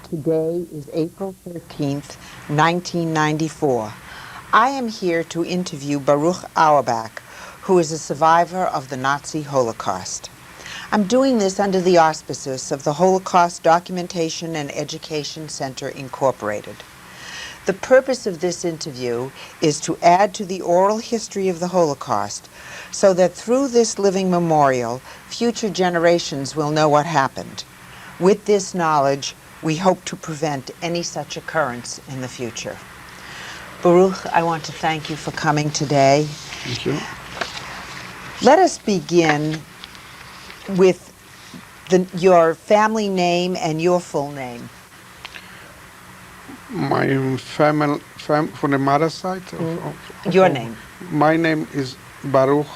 Today is April 13th, 1994. I am here to interview Baruch Auerbach, who is a survivor of the Nazi Holocaust. I'm doing this under the auspices of the Holocaust Documentation and Education Center, Incorporated. The purpose of this interview is to add to the oral history of the Holocaust so that through this living memorial, future generations will know what happened. With this knowledge, we hope to prevent any such occurrence in the future. Baruch, I want to thank you for coming today. Thank you. Let us begin with your family name and your full name. My family, from the mother's side? Your name. My name is Baruch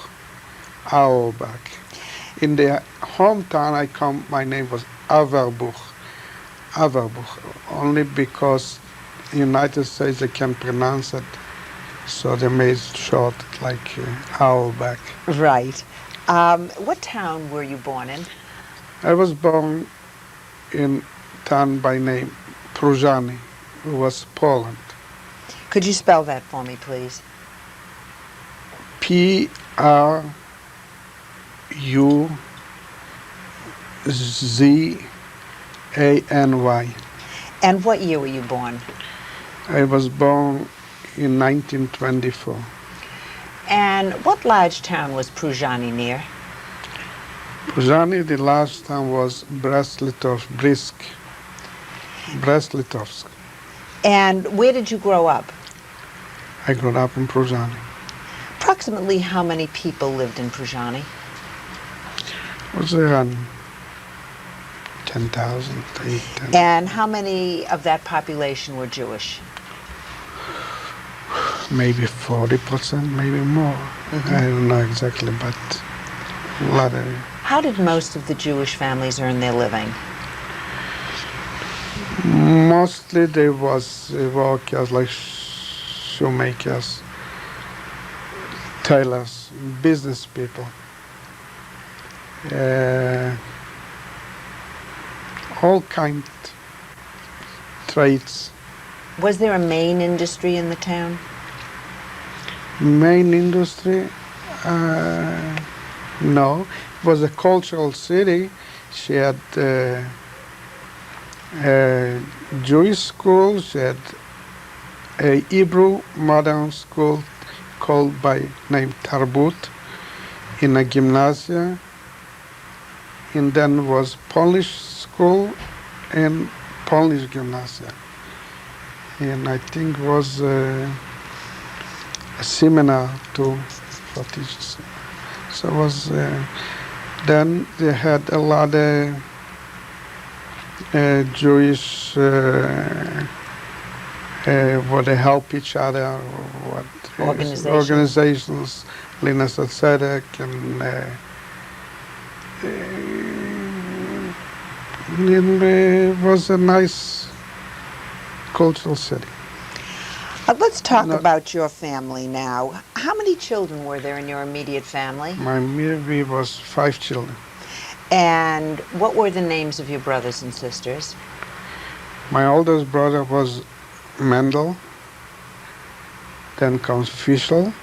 Auerbach. In the hometown I come, my name was Auerbach. Only because United States they can pronounce it, so they made it short like Auerbach. Right. What town were you born in? I was born in town by name Pruzhany, who was Poland. Could you spell that for me, please? Pruzany. And what year were you born? I was born in 1924. And what large town was Pruzhany near? Pruzhany, the last town was Brest-Litovsk. And where did you grow up? I grew up in Pruzhany. Approximately how many people lived in Pruzhany? It was around 10,000. And how many of that population were Jewish? Maybe 40%, maybe more. Mm-hmm. I don't know exactly, but a lot of... How did most of the Jewish families earn their living? Mostly they was workers like shoemakers, tailors, business people. All kind trades. Was there a main industry in the town? Main industry? No. It was a cultural city. She had a Jewish school. She had a Hebrew modern school called by name Tarbut in a gymnasia. And then was Polish school and Polish gymnasia. And I think was a seminar too for teachers. So it was then they had a lot of Jewish where they help each other, organizations, Linus Tzedek, and it was a nice cultural city. Let's talk about your family now. How many children were there in your immediate family? We was 5 children. And what were the names of your brothers and sisters? My oldest brother was Mendel, then comes Fischl,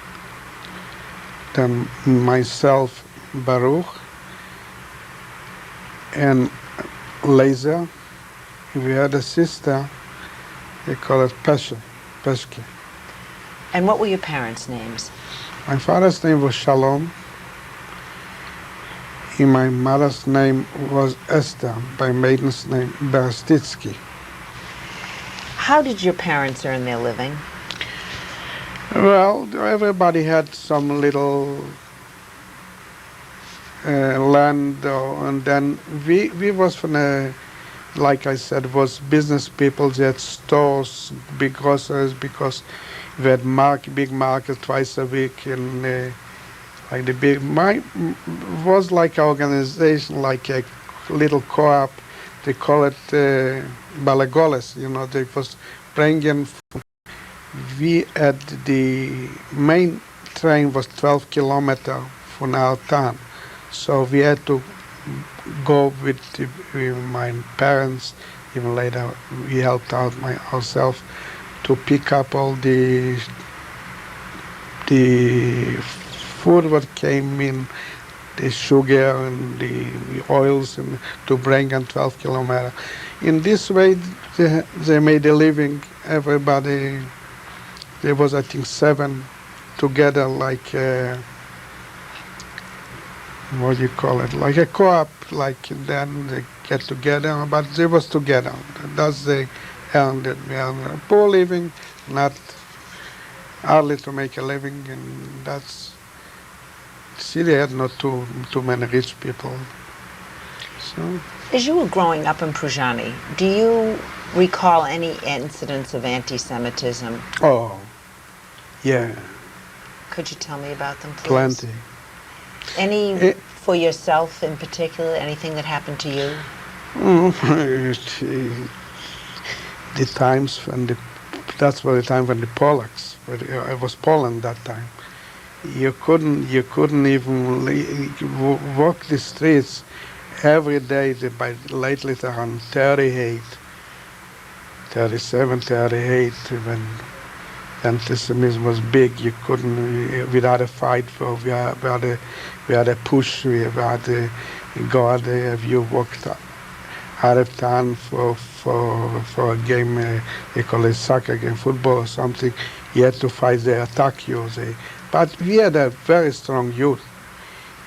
then myself, Baruch, and Laser. We had a sister, they call it Peshke. And what were your parents' names? My father's name was Shalom. And my mother's name was Esther, by maiden's name Berestitsky. How did your parents earn their living? Well, everybody had some little land, and then we was from a, like I said, was business people. They had stores, big groceries, because we had big market twice a week, and like the big, was like an organization, like a little co-op. They call it Balagoles. They was bringing. We had the main train was 12 kilometers from our town, so we had to go with my parents. even later, we helped out ourselves to pick up all the food what came in, the sugar and the oils, and to bring in 12 kilometers. In this way, they made a living. Everybody, there was I think 7 together, like what do you call it, like a co-op, like then they get together, but they was together. That's they earned it. We earned a poor living, not hardly to make a living, and that's, see, they had not too many rich people. So, As you were growing up in Pruzhany, do you recall any incidents of anti-Semitism? oh, yeah, Could you tell me about them, please? plenty. Any Eh, for yourself in particular, anything that happened to you? The times when that's were the time when the Polacks, I was Poland that time. You couldn't even walk the streets every day. By lately around 38, 37, 38, when antisemitism was big, you couldn't, without a fight, we had a push, we had to go out there. If you walked out of town for a game, they call it soccer game, football or something, you had to fight, they attack you. But we had a very strong youth,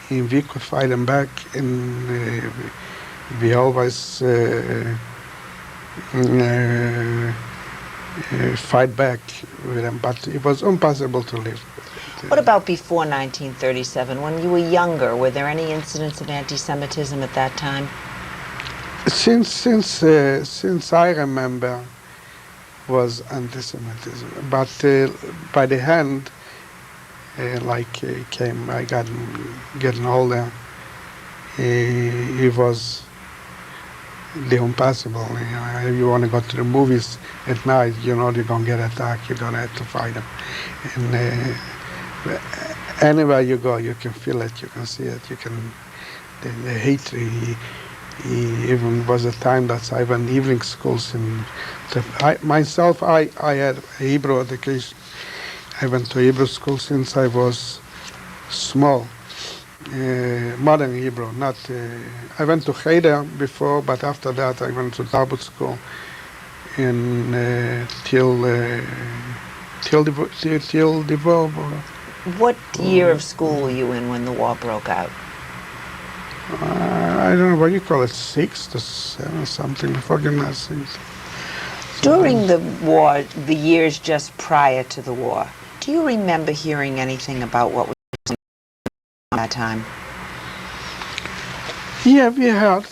and we could fight them back, and we always fight back with them, but it was impossible to live. What about before 1937, when you were younger? Were there any incidents of anti-Semitism at that time? Since I remember, was anti-Semitism, but by the end, I got getting older, it was the impossible. If you want to go to the movies at night, you know you're going to get attacked, you're going to have to fight them. And anywhere you go, you can feel it, you can see it, you can, the hatred. Even was a time that I went evening schools. I had Hebrew education. I went to Hebrew school since I was small. Modern Hebrew, not. I went to Cheder before, but after that I went to Talmud school, and till the war. What year of school were you in when the war broke out? I don't know what you call it, 6 or 7, something before gymnasium. During the war, the years just prior to the war, do you remember hearing anything about what was going on at that time? Yeah, we heard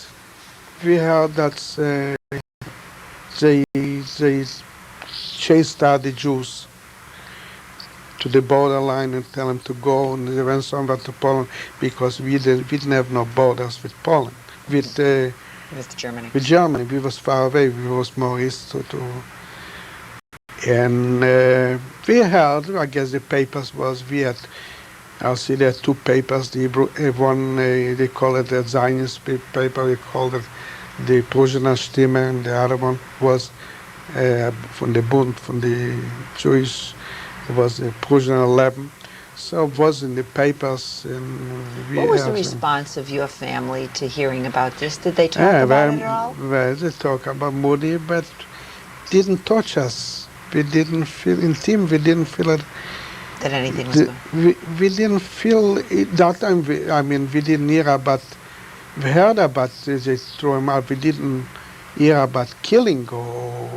that they chased out the Jews to the borderline and tell them to go, and they went somewhere to Poland because we didn't have no borders with Poland, with Germany. With Germany. We was far away. We was more east and we heard. I guess the papers was we had. I'll see there are 2 papers. The one they call it the Zionist paper. We called it the Prusiner Stimme, and the other one was from the Bund, from the Jewish. It was the Prusiner 11. So it was in the papers. And what was the response of your family to hearing about this? Did they talk about it at all? Well, they talk about Moody, but didn't touch us. We didn't feel in team. We didn't feel it. That anything was going. We didn't feel it, that time. We didn't hear about. We heard about they threw him out. We didn't hear about killing or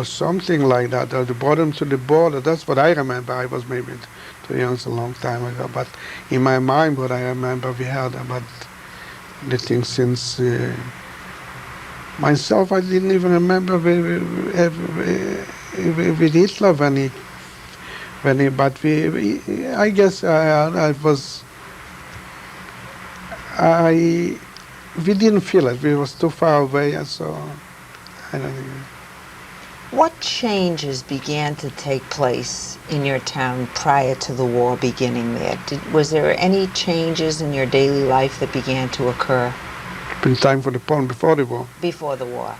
something like that. Or they brought him to the border. That's what I remember. I was maybe too young, a long time ago. But in my mind, what I remember, we heard about the thing since. Myself, I didn't even remember with Hitler I guess we didn't feel it. We was too far away, and so I don't think. What changes began to take place in your town prior to the war beginning there? Was there any changes in your daily life that began to occur? in time for the Poland before the war. Before the war.